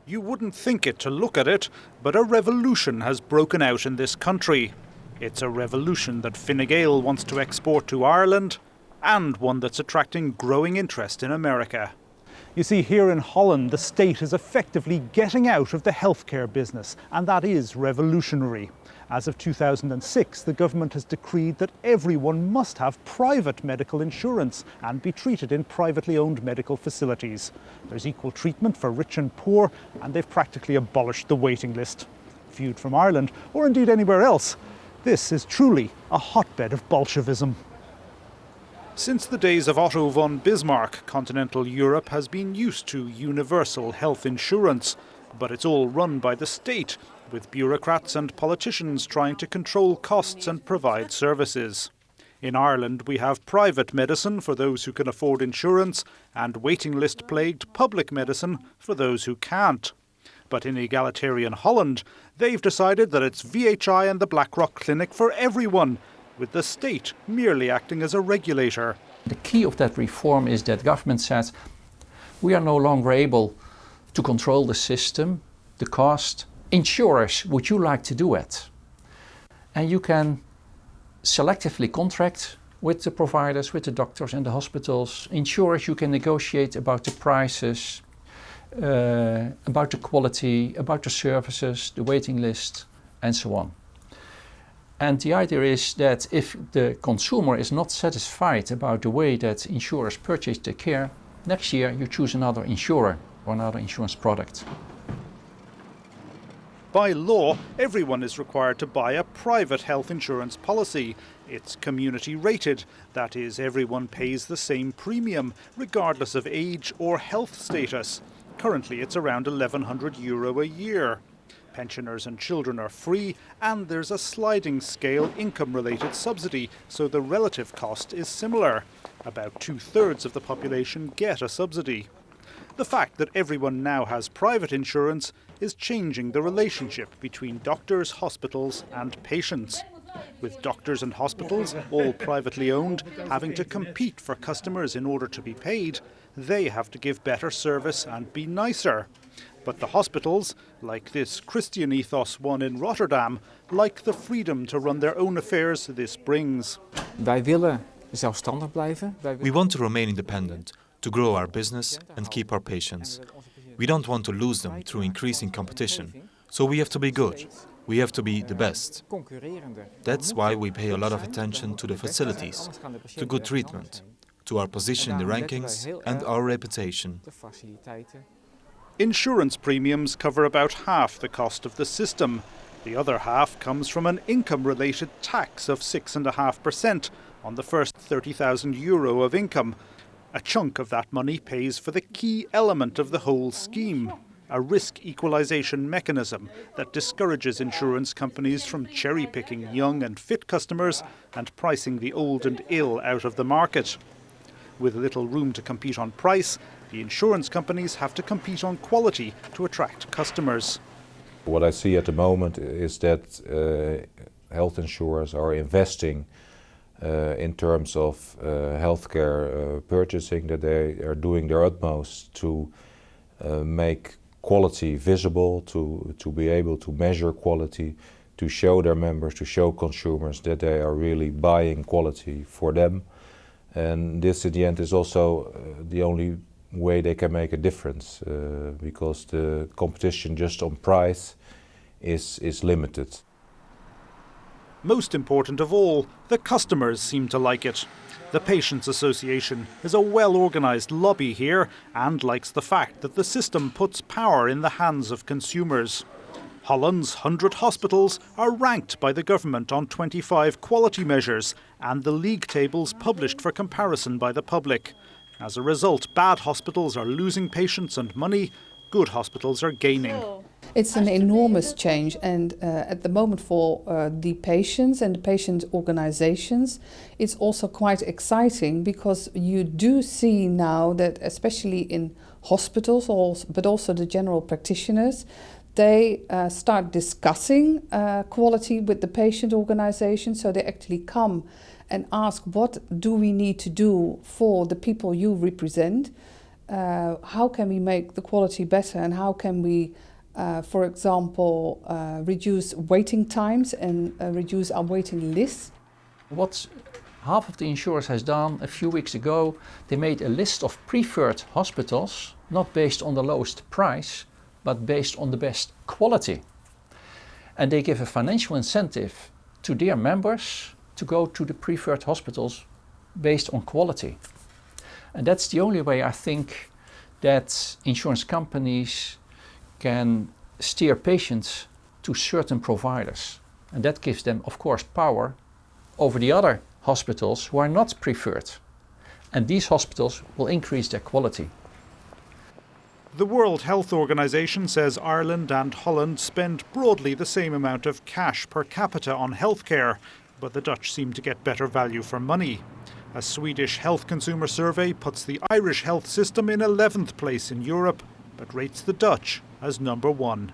You wouldn't think it to look at it, but a revolution has broken out in this country. It's a revolution that Fine Gael wants to export to Ireland, and one that's attracting growing interest in America. You see, here in Holland, the state is effectively getting out of the healthcare business, and that is revolutionary. As of 2006, the government has decreed that everyone must have private medical insurance and be treated in privately owned medical facilities. There's equal treatment for rich and poor, and they've practically abolished the waiting list. Viewed from Ireland, or indeed anywhere else, this is truly a hotbed of Bolshevism. Since the days of Otto von Bismarck, continental Europe has been used to universal health insurance, but it's all run by the state, with bureaucrats and politicians trying to control costs and provide services. In Ireland, we have private medicine for those who can afford insurance and waiting list-plagued public medicine for those who can't. But in egalitarian Holland, they've decided that it's VHI and the Blackrock Clinic for everyone, with the state merely acting as a regulator. The key of that reform is that government says we are no longer able to control the system, the cost. Insurers, would you like to do it? And you can selectively contract with the providers, with the doctors and the hospitals. Insurers, you can negotiate about the prices, about the quality, about the services, the waiting list, and so on. And the idea is that if the consumer is not satisfied about the way that insurers purchase their care, next year you choose another insurer or another insurance product. By law, everyone is required to buy a private health insurance policy. It's community rated, that is, everyone pays the same premium, regardless of age or health status. Currently it's around €1,100 a year. Pensioners and children are free, and there's a sliding scale income-related subsidy, so the relative cost is similar. About 2/3 of the population get a subsidy. The fact that everyone now has private insurance is changing the relationship between doctors, hospitals and patients. With doctors and hospitals, all privately owned, having to compete for customers in order to be paid, they have to give better service and be nicer. But the hospitals, like this Christian ethos one in Rotterdam, like the freedom to run their own affairs this brings. Wij willen zelfstandig blijven. We want to remain independent, to grow our business and keep our patients. We don't want to lose them through increasing competition, so we have to be good. We have to be the best. That's why we pay a lot of attention to the facilities, to good treatment, to our position in the rankings and our reputation. Insurance premiums cover about half the cost of the system. The other half comes from an income-related tax of 6.5% on the first €30,000 of income. A chunk of that money pays for the key element of the whole scheme, a risk equalization mechanism that discourages insurance companies from cherry-picking young and fit customers and pricing the old and ill out of the market. With little room to compete on price, the insurance companies have to compete on quality to attract customers. What I see at the moment is that health insurers are investing in terms of healthcare purchasing, that they are doing their utmost to make quality visible, to be able to measure quality, to show their members, to show consumers that they are really buying quality for them. And this at the end is also the only way they can make a difference, because the competition just on price is limited. Most important of all, the customers seem to like it. The Patients Association is a well-organised lobby here and likes the fact that the system puts power in the hands of consumers. Holland's 100 hospitals are ranked by the government on 25 quality measures and the league tables published for comparison by the public. As a result, bad hospitals are losing patients and money, good hospitals are gaining. It's an enormous change, and at the moment for the patients and the patient organizations, it's also quite exciting, because you do see now that, especially in hospitals, but also the general practitioners, they start discussing quality with the patient organization, so they actually come and ask, what do we need to do for the people you represent? how can we make the quality better, and how can we, for example, reduce waiting times and reduce our waiting lists. What half of the insurers has done a few weeks ago, they made a list of preferred hospitals, not based on the lowest price, but based on the best quality. And they give a financial incentive to their members to go to the preferred hospitals based on quality. And that's the only way I think that insurance companies can steer patients to certain providers. And that gives them, of course, power over the other hospitals who are not preferred. And these hospitals will increase their quality. The World Health Organization says Ireland and Holland spend broadly the same amount of cash per capita on healthcare, but the Dutch seem to get better value for money. A Swedish health consumer survey puts the Irish health system in 11th place in Europe, but rates the Dutch as number 1.